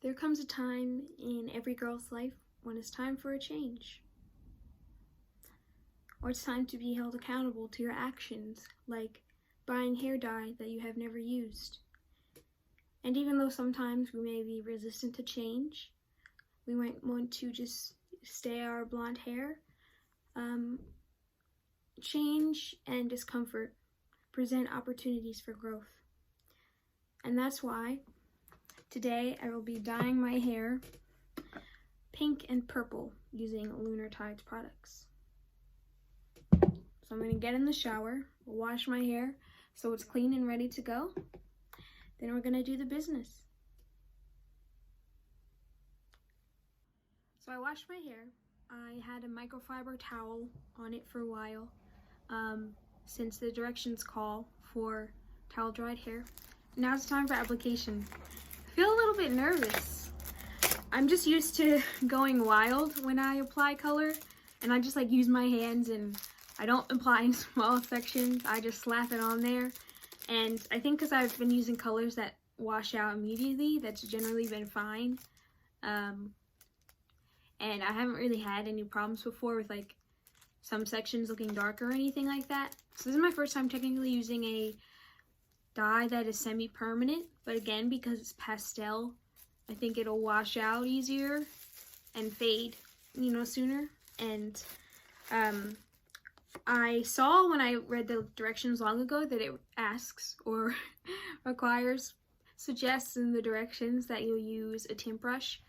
There comes a time in every girl's life when it's time for a change. Or it's time to be held accountable to your actions, like buying hair dye that you have never used. And even though sometimes we may be resistant to change, we might want to just stay our blonde hair, change and discomfort present opportunities for growth. And that's why today I will be dyeing my hair pink and purple using Lunar Tides products. So I'm going to get in the shower, wash my hair so it's clean and ready to go. Then we're going to do the business. So I washed my hair. I had a microfiber towel on it for a while, since the directions call for towel dried hair. Now it's time for application. I feel a little bit nervous. I'm just used to going wild when I apply color, and I just like use my hands and I don't apply in small sections. I just slap it on there. And I think because I've been using colors that wash out immediately, that's generally been fine. And I haven't really had any problems before with like some sections looking dark or anything like that. So this is my first time technically using a dye that is semi-permanent, but again, because it's pastel, I think it'll wash out easier and fade, you know, sooner. And I saw when I read the directions long ago that it asks or suggests in the directions that you'll use a tint brush.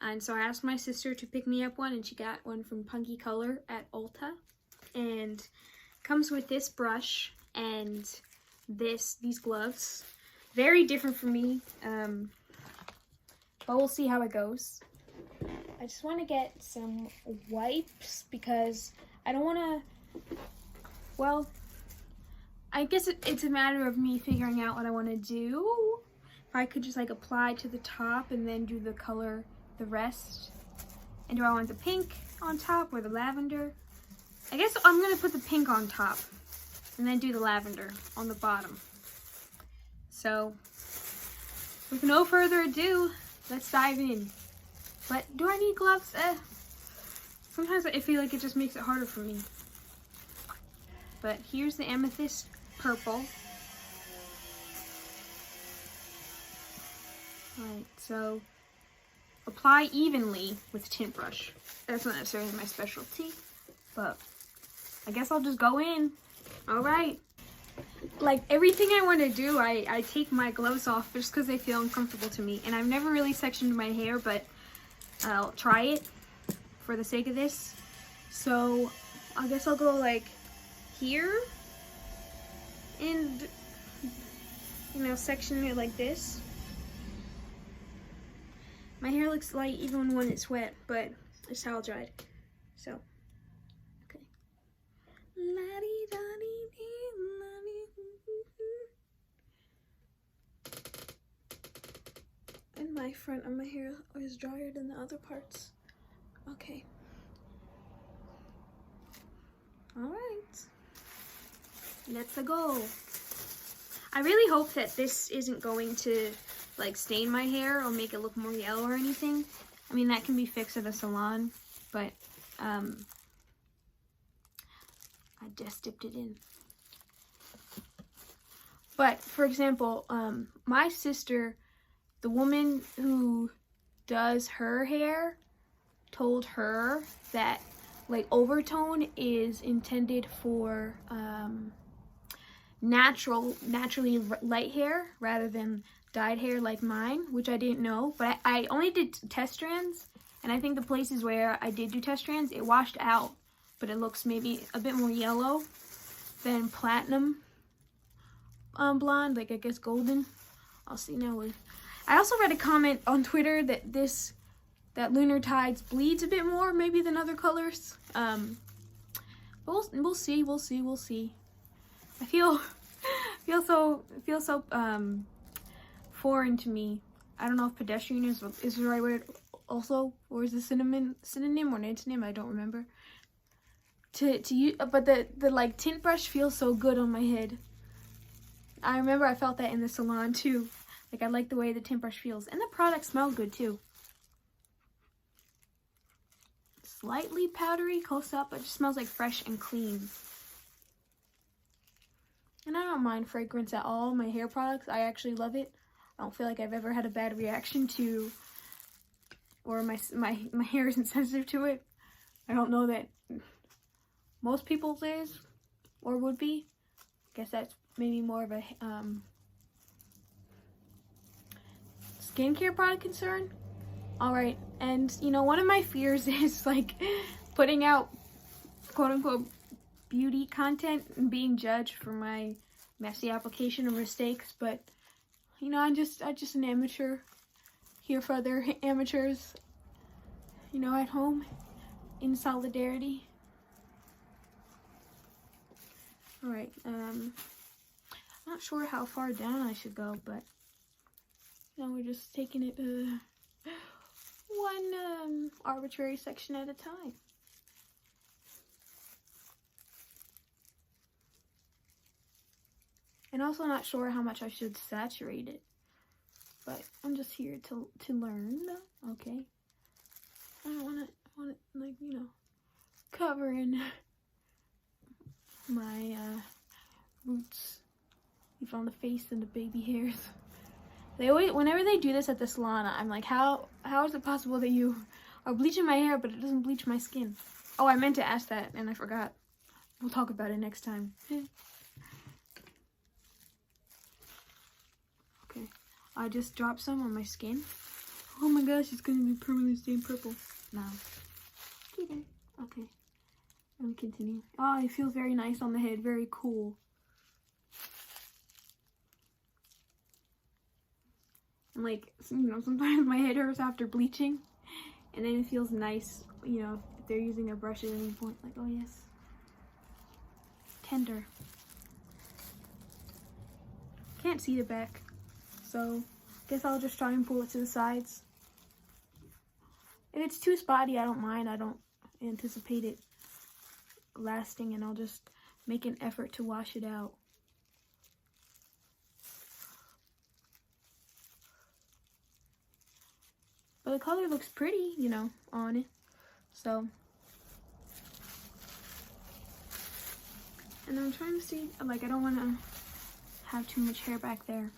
And so I asked my sister to pick me up one, and she got one from Punky Color at Ulta. And comes with this brush and these gloves. Very different from me, but we'll see how it goes. I just want to get some wipes because I don't want to, well, I guess it's a matter of me figuring out what I want to do. If I could just like apply to the top and then do the color the rest. And do I want the pink on top or the lavender? I guess I'm going to put the pink on top and then do the lavender on the bottom. So with no further ado, let's dive in. But do I need gloves? Sometimes I feel like it just makes it harder for me. But here's the amethyst purple. Alright, so apply evenly with tint brush. That's not necessarily my specialty, but I guess I'll just go in. Alright. Like everything I want to do, I take my gloves off just because they feel uncomfortable to me. And I've never really sectioned my hair, but I'll try it for the sake of this. So I guess I'll go like here and, you know, section it like this. My hair looks light even when it's wet, but it's towel dried. So, okay. And my front of my hair is drier than the other parts. Okay. Alright. Let's go. I really hope that this isn't going to like stain my hair or make it look more yellow or anything. I mean, that can be fixed at a salon, but I just dipped it in. But for example, my sister, the woman who does her hair, told her that like overtone is intended for naturally light hair rather than dyed hair like mine, which I didn't know. But I only did test strands, and I think the places where I did do test strands, it washed out, but it looks maybe a bit more yellow than platinum blonde, like I guess golden. I'll see now. I also read a comment on Twitter that Lunar Tides bleeds a bit more maybe than other colors. But we'll see. I feel so foreign to me. I don't know if pedestrian is the right word also, or is it synonym or an antonym? I don't remember. To use, but the like tint brush feels so good on my head. I remember I felt that in the salon too. Like, I like the way the tint brush feels. And the product smells good, too. Slightly powdery close up, but it just smells like fresh and clean. And I don't mind fragrance at all. My hair products, I actually love it. I don't feel like I've ever had a bad reaction to, or my hair isn't sensitive to it. I don't know that most people's is or would be. I guess that's maybe more of a skincare product concern. All right, and you know, one of my fears is like putting out quote unquote beauty content and being judged for my messy application or mistakes, but you know, I'm just an amateur here for other amateurs, you know, at home in solidarity. All right, not sure how far down I should go, but you know, we're just taking it one arbitrary section at a time. And also not sure how much I should saturate it, but I'm just here to learn. Okay, I don't want it like, you know, covering my roots, even on the face and the baby hairs. They always, whenever they do this at the salon, I'm like, how is it possible that you are bleaching my hair, but it doesn't bleach my skin? Oh, I meant to ask that, and I forgot. We'll talk about it next time. Okay, I just dropped some on my skin. Oh my gosh, it's gonna be permanently stained purple. No. Okay, okay. Let me continue. Oh, it feels very nice on the head, very cool. And like, you know, sometimes my head hurts after bleaching, and then it feels nice, you know, if they're using a brush at any point. Like, oh yes, tender. Can't see the back, so guess I'll just try and pull it to the sides. If it's too spotty, I don't mind. I don't anticipate it lasting, and I'll just make an effort to wash it out. But the color looks pretty, you know, on it. So, and I'm trying to see, like, I don't want to have too much hair back there.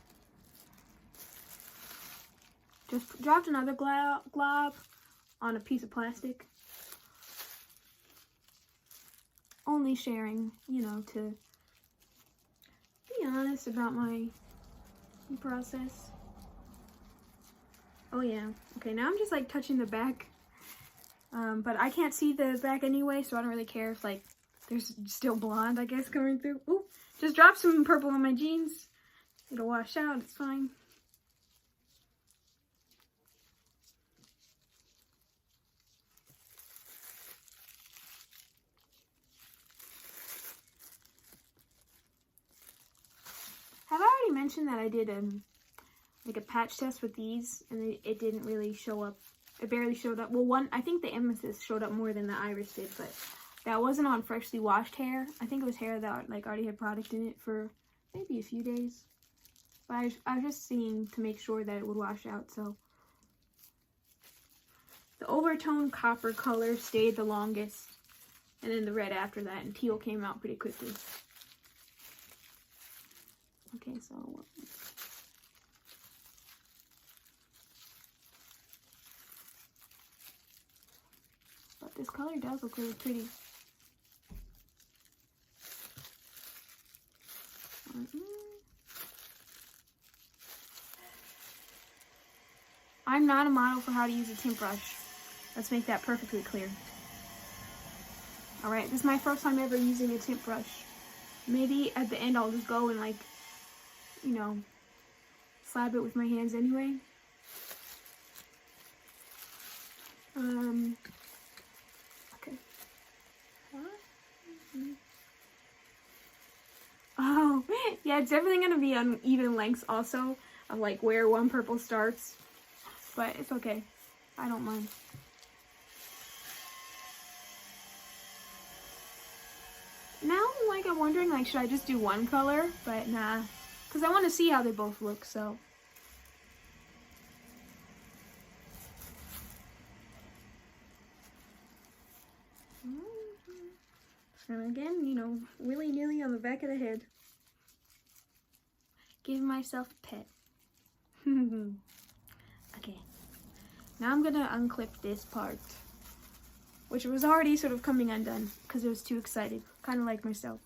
Just dropped another glob on a piece of plastic. Only sharing, you know, to be honest about my process. Oh yeah. Okay, now I'm just like touching the back. But I can't see the back anyway, so I don't really care if like there's still blonde, I guess, coming through. Ooh, just dropped some purple on my jeans. It'll wash out, it's fine. Have I already mentioned that I did like a patch test with these, and it didn't really show up. It barely showed up. Well, one, I think the amethyst showed up more than the iris did, but that wasn't on freshly washed hair. I think it was hair that like already had product in it for maybe a few days. But I was just seeing to make sure that it would wash out. So the overtone copper color stayed the longest, and then the red after that, and teal came out pretty quickly. Okay, so but this color does look really pretty. I'm not a model for how to use a tint brush. Let's make that perfectly clear. Alright, this is my first time ever using a tint brush. Maybe at the end I'll just go and like, you know, slab it with my hands anyway. Okay. Oh, yeah, it's definitely gonna be on even lengths also, of like where one purple starts. But it's okay. I don't mind. Now, like, I'm wondering, like, should I just do one color? But nah, because I want to see how they both look, so And again, you know, willy-nilly on the back of the head. Give myself a pet. Okay. Now I'm gonna unclip this part, which was already sort of coming undone because I was too excited, kind of like myself.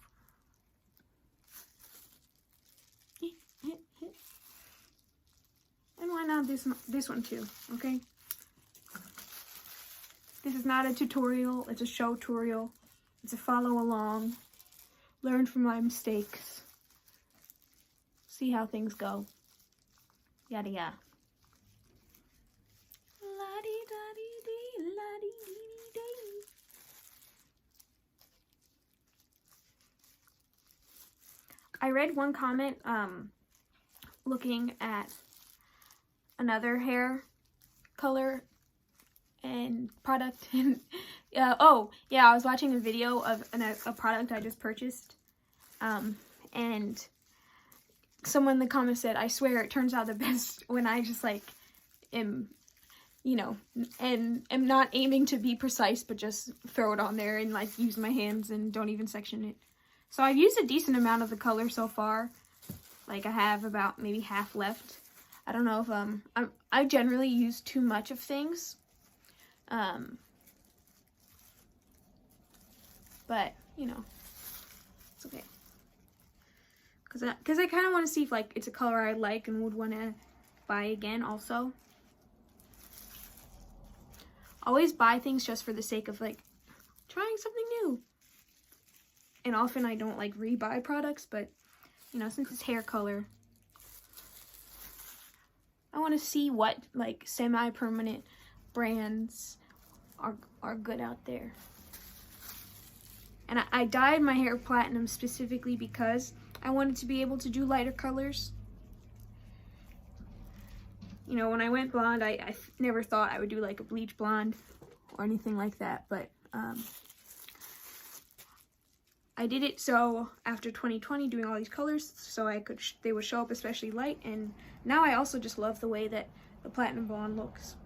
And why not this one too, okay? This is not a tutorial, it's a show-torial. It's a follow along, learn from my mistakes, see how things go, yada yada. I read one comment looking at another hair color and product and oh yeah, I was watching a video of a product I just purchased and someone in the comments said, I swear it turns out the best when I just like am, you know, and am not aiming to be precise but just throw it on there and like use my hands and don't even section it. So I've used a decent amount of the color so far. Like I have about maybe half left. I don't know if I generally use too much of things. But, you know, it's okay. Cause I kind of want to see if like it's a color I like and would want to buy again also. Always buy things just for the sake of like trying something new. And often I don't like rebuy products, but you know, since it's hair color, I want to see what like semi-permanent brands are good out there. And I dyed my hair platinum specifically because I wanted to be able to do lighter colors. You know, when I went blonde, I never thought I would do like a bleach blonde or anything like that, but I did it so after 2020 doing all these colors so they would show up especially light, and now I also just love the way that the platinum blonde looks.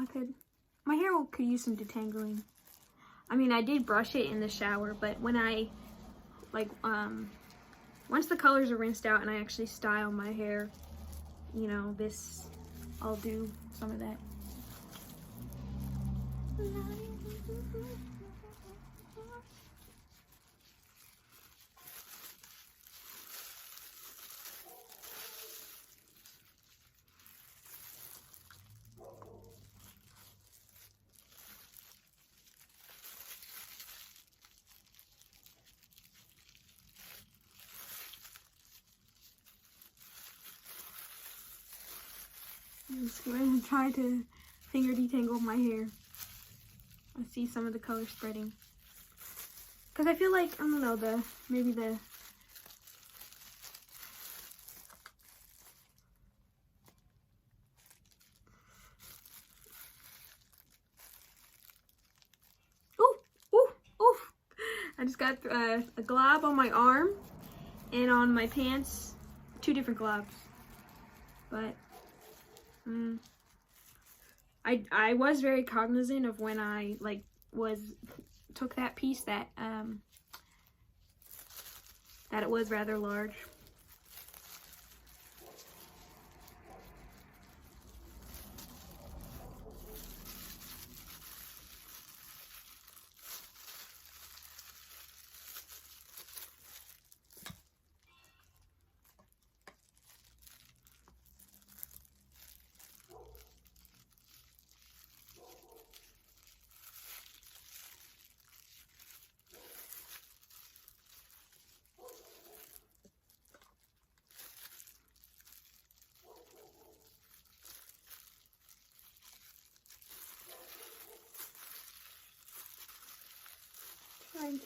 Okay. My hair could use some detangling. I mean, I did brush it in the shower, but when I, like, once the colors are rinsed out and I actually style my hair, you know, I'll do some of that. I'm just going to try to finger detangle my hair. I see some of the color spreading. Because I feel like, I don't know, maybe the I just got a glob on my arm and on my pants, 2 different globs. But I was very cognizant of when I like took that piece that it was rather large.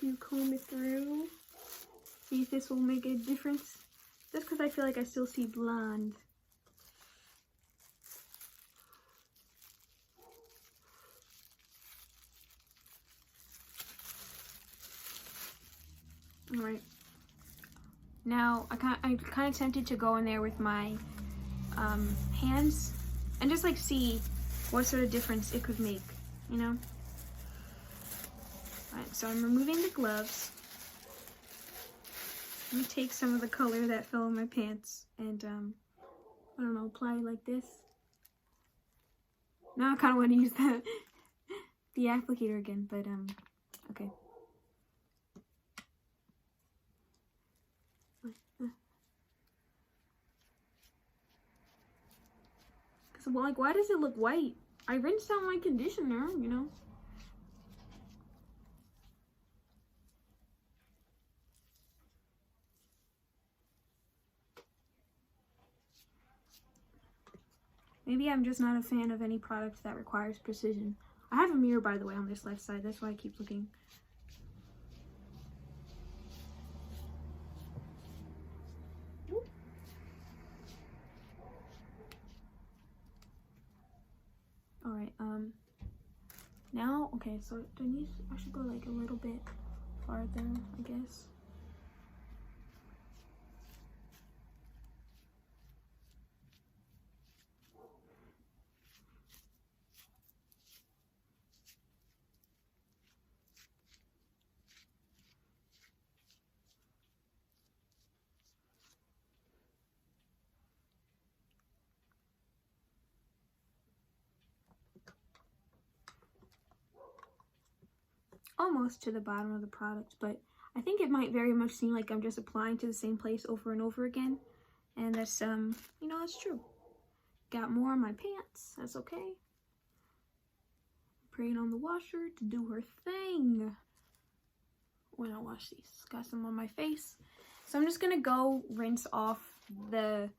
going to comb it through. See if this will make a difference. Just because I feel like I still see blonde. Alright. Now, I'm kind of tempted to go in there with my hands and just like see what sort of difference it could make, you know? Alright, so I'm removing the gloves. Let me take some of the color that fell in my pants and, I don't know, apply it like this. Now I kind of want to use the applicator again, but, okay. Well, like, why does it look white? I rinsed out my conditioner, you know? Maybe I'm just not a fan of any product that requires precision. I have a mirror, by the way, on this left side. That's why I keep looking. Alright, now, okay, so I should go like a little bit farther, I guess. Almost to the bottom of the product, but I think it might very much seem like I'm just applying to the same place over and over again, and that's you know, that's true. Got more on my pants, that's okay. Praying on the washer to do her thing when I wash these. Got some on my face, so I'm just gonna go rinse off the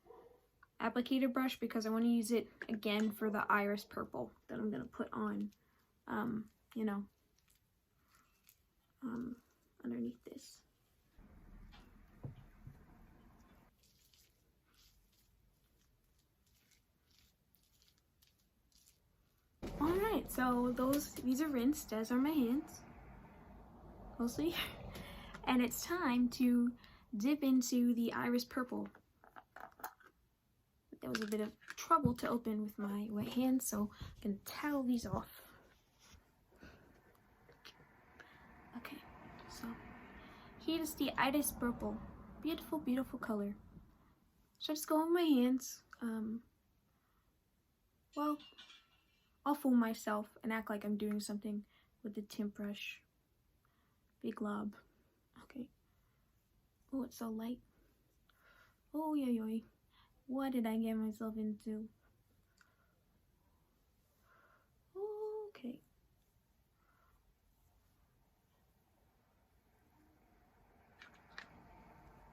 applicator brush because I want to use it again for the iris purple that I'm gonna put on, you know, underneath this. Alright, so these are rinsed, as are my hands, mostly. And it's time to dip into the iris purple. There was a bit of trouble to open with my wet hands, so I'm gonna towel these off. Okay, so here is the iris purple. Beautiful, beautiful color. So I just go on my hands. Well, I'll fool myself and act like I'm doing something with the tint brush. Big glob. Okay. Oh, it's so light. Oh, yoy. What did I get myself into? Okay.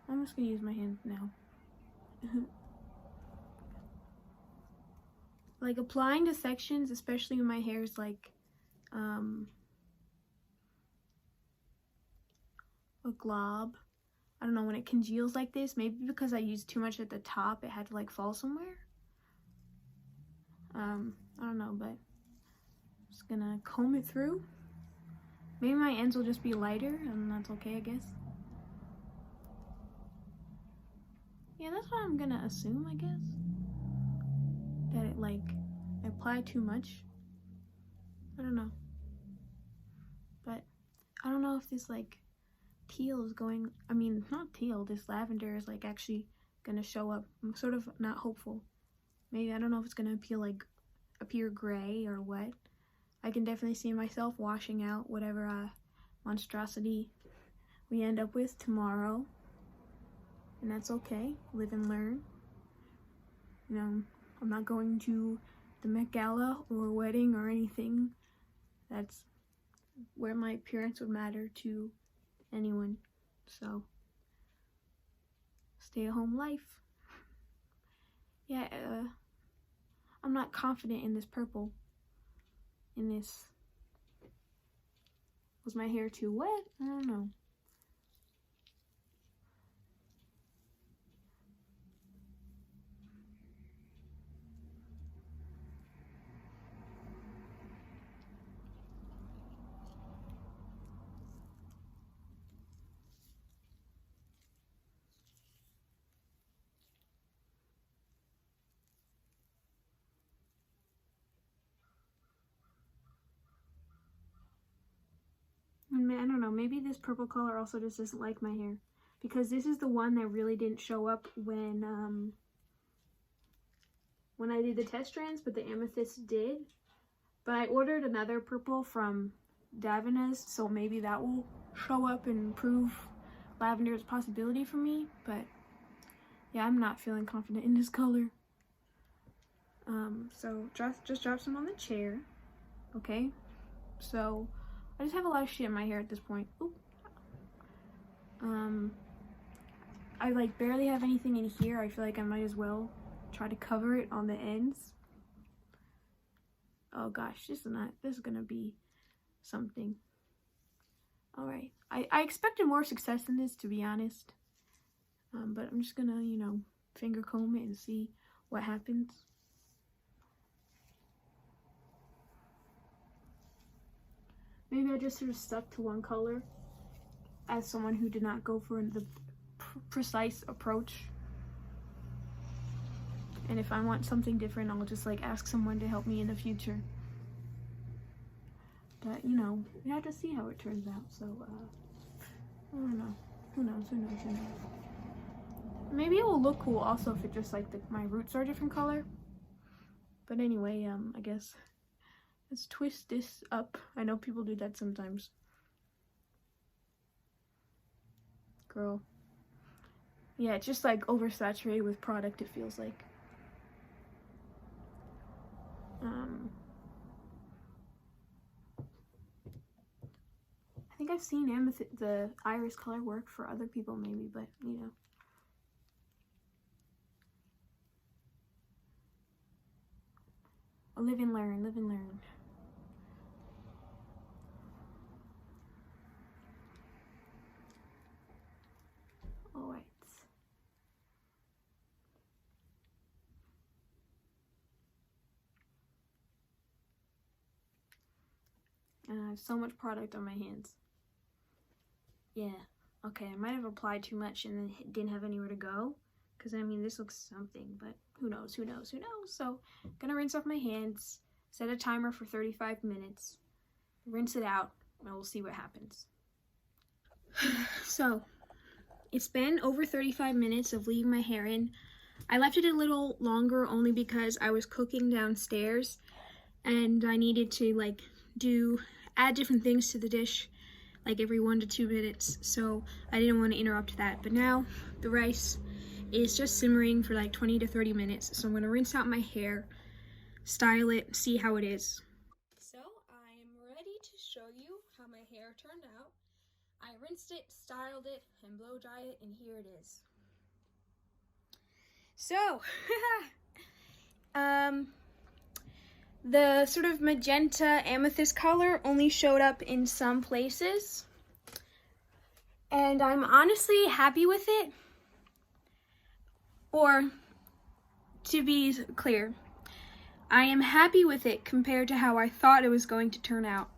I'm just gonna use my hands now. Like, applying to sections, especially when my hair is like a glob. I don't know, when it congeals like this, maybe because I used too much at the top, it had to like fall somewhere. I don't know, but I'm just gonna comb it through. Maybe my ends will just be lighter, and that's okay, I guess. Yeah, that's what I'm gonna assume, I guess. That it, like, I apply too much. I don't know. But I don't know if this, like, teal is going, I mean, not teal, this lavender is, like, actually gonna show up. I'm sort of not hopeful. Maybe, I don't know if it's gonna appear gray or what. I can definitely see myself washing out whatever monstrosity we end up with tomorrow. And that's okay. Live and learn. You know, I'm not going to the Met Gala or wedding or anything. That's where my appearance would matter to anyone. So, stay at home life. Yeah, I'm not confident in this purple. In this Was my hair too wet? I don't know. I don't know, maybe this purple color also just doesn't like my hair, because this is the one that really didn't show up when I did the test strands, but the amethyst did. But I ordered another purple from Davina's, so maybe that will show up and prove lavender is a possibility for me. But yeah, I'm not feeling confident in this color. So just drop some on the chair, okay? So I just have a lot of shit in my hair at this point. Ooh. I like barely have anything in here. I feel like I might as well try to cover it on the ends. Oh gosh, this is gonna be something. All right, I expected more success in this, to be honest. But I'm just gonna, you know, finger comb it and see what happens. Maybe I just sort of stuck to one color as someone who did not go for the precise approach. And if I want something different, I'll just like ask someone to help me in the future. But you know, we have to see how it turns out. So I don't know. Who knows? Maybe it will look cool also if it just like my roots are a different color. But anyway, I guess let's twist this up. I know people do that sometimes. Girl. Yeah, it's just like oversaturated with product, it feels like. I think I've seen the iris color work for other people maybe, but you know. Live and learn, live and learn. All right. And I have so much product on my hands. Yeah, okay, I might have applied too much and then didn't have anywhere to go. Because, I mean, this looks something, but who knows. So, I'm gonna rinse off my hands, set a timer for 35 minutes, rinse it out, and we'll see what happens. So, it's been over 35 minutes of leaving my hair in. I left it a little longer only because I was cooking downstairs, and I needed to, like, add different things to the dish, like every 1 to 2 minutes, so I didn't want to interrupt that. But now, the rice is just simmering for like 20 to 30 minutes. So I'm going to rinse out my hair, style it, see how it is. So I am ready to show you how my hair turned out. I rinsed it, styled it, and blow dried it, and here it is. So, the sort of magenta amethyst color only showed up in some places. And I'm honestly happy with it. Or, to be clear, I am happy with it compared to how I thought it was going to turn out.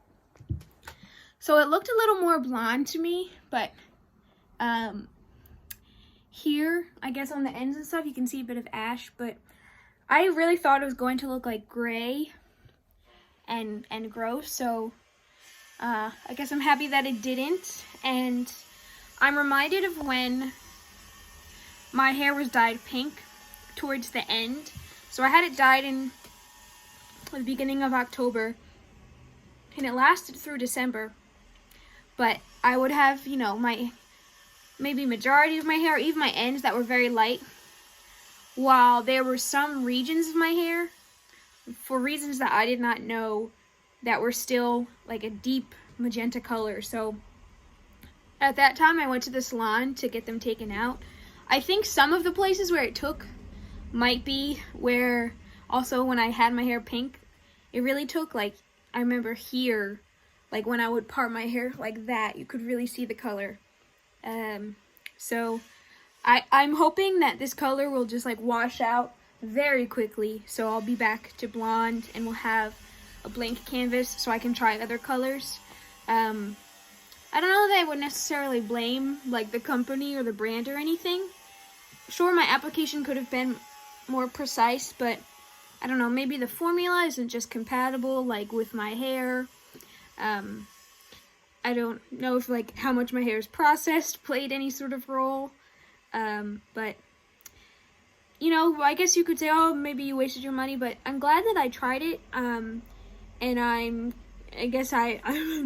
So it looked a little more blonde to me, but here, I guess on the ends and stuff, you can see a bit of ash, but I really thought it was going to look like gray and gross, so I guess I'm happy that it didn't. And I'm reminded of when my hair was dyed pink towards the end. So I had it dyed in the beginning of October, and it lasted through December. But I would have, you know, maybe majority of my hair, even my ends that were very light, while there were some regions of my hair, for reasons that I did not know, that were still like a deep magenta color. So at that time I went to the salon to get them taken out. I think some of the places where it took might be where also when I had my hair pink, it really took, like, I remember here, like when I would part my hair like that, you could really see the color. So I'm hoping that this color will just like wash out very quickly, so I'll be back to blonde and we'll have a blank canvas so I can try other colors. I don't know that I would necessarily blame like the company or the brand or anything. Sure, my application could have been more precise, but I don't know, maybe the formula isn't just compatible like with my hair. I don't know if like how much my hair is processed played any sort of role. But you know, I guess you could say, oh, maybe you wasted your money, but I'm glad that I tried it. And I'm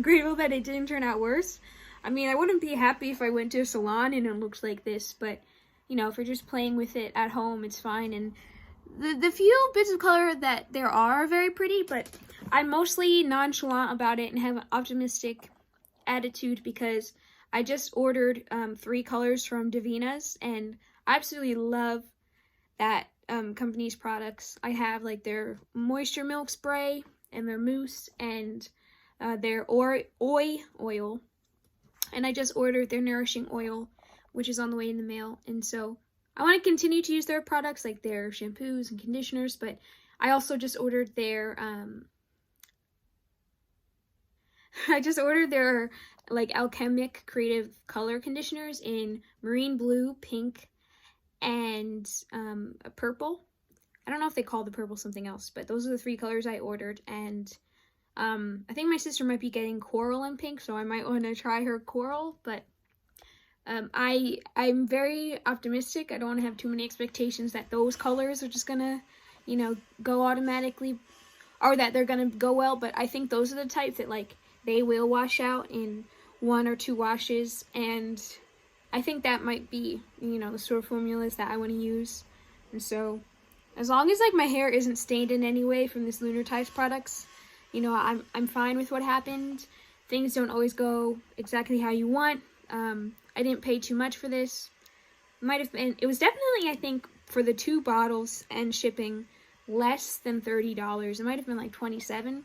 grateful that it didn't turn out worse. I mean, I wouldn't be happy if I went to a salon and it looks like this, but you know, if you're just playing with it at home, it's fine. And the few bits of color that there are very pretty, but I'm mostly nonchalant about it and have an optimistic attitude because I just ordered 3 colors from Davina's, and I absolutely love that company's products. I have like their moisture milk spray and their mousse and their oil, and I just ordered their nourishing oil, which is on the way in the mail. And so I want to continue to use their products, like their shampoos and conditioners, but I also just ordered their like alchemic creative color conditioners in marine blue, pink, and a purple. I don't know if they call the purple something else, but those are the 3 colors I ordered. And I think my sister might be getting coral and pink, so I might want to try her coral. But I'm very optimistic. I don't want to have too many expectations that those colors are just gonna, you know, go automatically, or that they're gonna go well. But I think those are the type that like they will wash out in 1 or 2 washes, and I think that might be, you know, the sort of formulas that I want to use. And so as long as like my hair isn't stained in any way from this Lunar Tides products, you know, I'm fine with what happened. Things don't always go exactly how you want. I didn't pay too much for this. It was definitely, I think, for the 2 bottles and shipping, less than $30. It might have been like $27.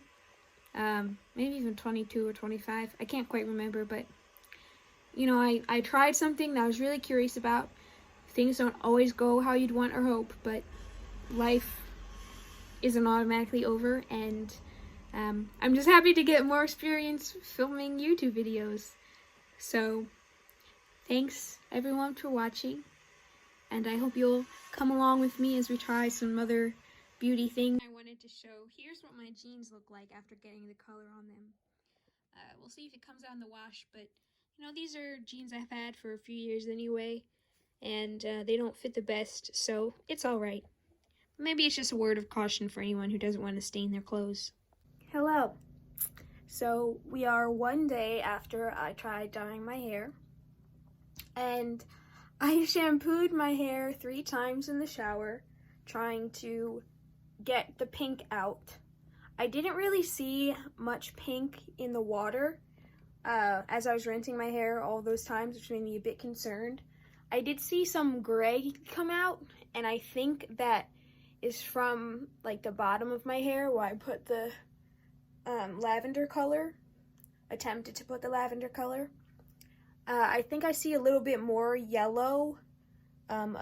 Maybe even 22 or 25. I can't quite remember, but you know, I tried something that I was really curious about. Things don't always go how you'd want or hope, but life isn't automatically over, and I'm just happy to get more experience filming YouTube videos. So thanks everyone for watching, and I hope you'll come along with me as we try some other beauty thing. I wanted to show, here's what my jeans look like after getting the color on them. We'll see if it comes out in the wash, but you know, these are jeans I've had for a few years anyway, and they don't fit the best, so it's alright. Maybe it's just a word of caution for anyone who doesn't want to stain their clothes. Hello. So we are 1 day after I tried dyeing my hair, and I shampooed my hair 3 times in the shower, trying to get the pink out. I didn't really see much pink in the water as I was rinsing my hair all those times, which made me a bit concerned. I did see some gray come out, and I think that is from like the bottom of my hair where I put the lavender color, attempted to put the lavender color. I think I see a little bit more yellow in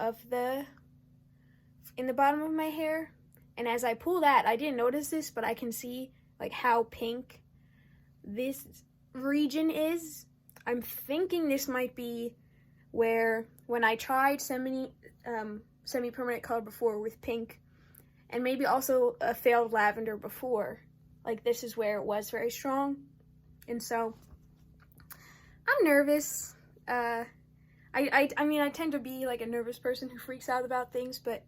the bottom of my hair. And as I pull that, I didn't notice this, but I can see like how pink this region is. I'm thinking this might be where when I tried semi-permanent color before with pink, and maybe also a failed lavender before, like this is where it was very strong. And so I'm nervous. I mean, I tend to be like a nervous person who freaks out about things, but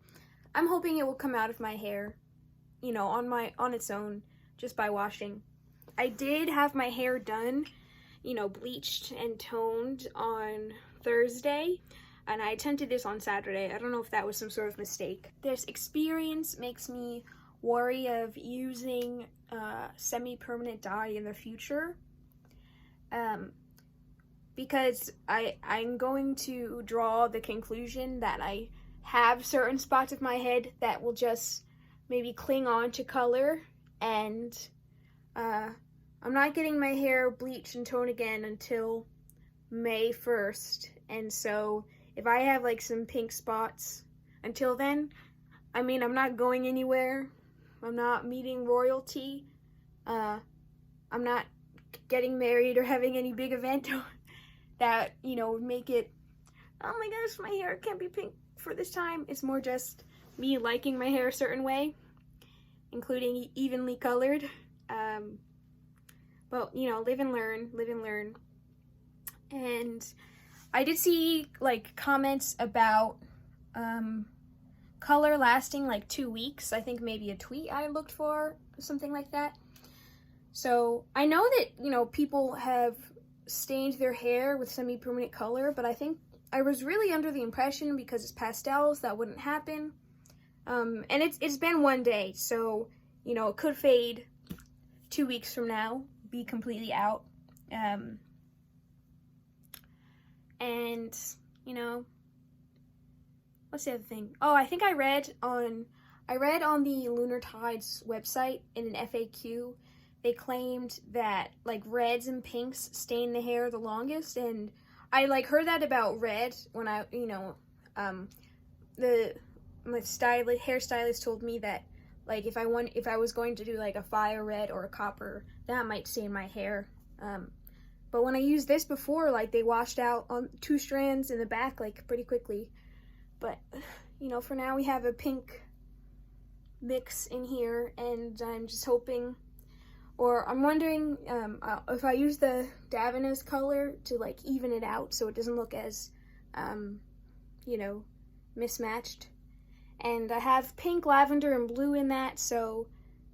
I'm hoping it will come out of my hair, you know, on its own, just by washing. I did have my hair done, you know, bleached and toned on Thursday, and I attempted this on Saturday. I don't know if that was some sort of mistake. This experience makes me worry of using semi-permanent dye in the future, because I'm going to draw the conclusion that I have certain spots of my head that will just maybe cling on to color, and I'm not getting my hair bleached and toned again until May 1st. And so if I have like some pink spots until then, I mean, I'm not going anywhere. I'm not meeting royalty. I'm not getting married or having any big event that, you know, would make it, oh my gosh, my hair can't be pink for this time. It's more just me liking my hair a certain way, including evenly colored. But, you know, live and learn, live and learn. And I did see, like, comments about color lasting, like, 2 weeks. I think maybe a tweet I looked for, something like that. So, I know that, you know, people have stained their hair with semi-permanent color, but I think I was really under the impression, because it's pastels, that wouldn't happen. And it's been 1 day, so, you know, it could fade 2 weeks from now, be completely out. And, you know, what's the other thing? Oh, I think I read on the Lunar Tides website in an FAQ, they claimed that, like, reds and pinks stain the hair the longest, and I, like, heard that about red when I, you know, my hairstylist told me that, like, if I was going to do, like, a fire red or a copper, that might stain my hair. But when I used this before, like, they washed out on 2 strands in the back, like, pretty quickly. But, you know, for now we have a pink mix in here, and I'm just hoping, or I'm wondering if I use the Davines color to, like, even it out so it doesn't look as, you know, mismatched. And I have pink, lavender, and blue in that, so,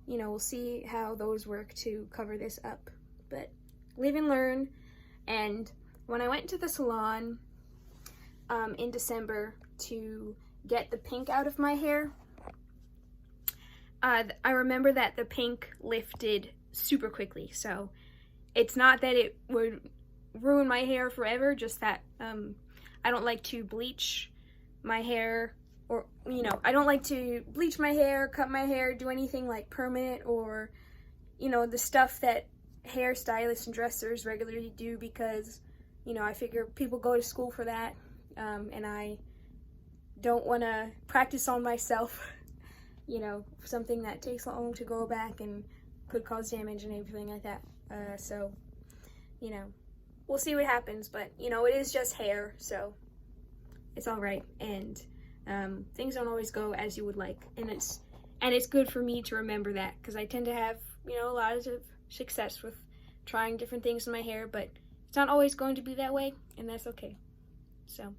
you know, we'll see how those work to cover this up. But live and learn. And when I went to the salon in December to get the pink out of my hair, I remember that the pink lifted super quickly. So it's not that it would ruin my hair forever, just that I don't like to bleach my hair, or, you know, I don't like to bleach my hair, cut my hair, do anything like permanent, or, you know, the stuff that hairstylists and dressers regularly do, because, you know, I figure people go to school for that, and I don't want to practice on myself, you know, something that takes long to grow back and could cause damage and everything like that. So, you know, we'll see what happens, but, you know, it is just hair, so it's all right. And things don't always go as you would like, and it's good for me to remember that, because I tend to have, you know, a lot of success with trying different things in my hair, but it's not always going to be that way, and that's okay. So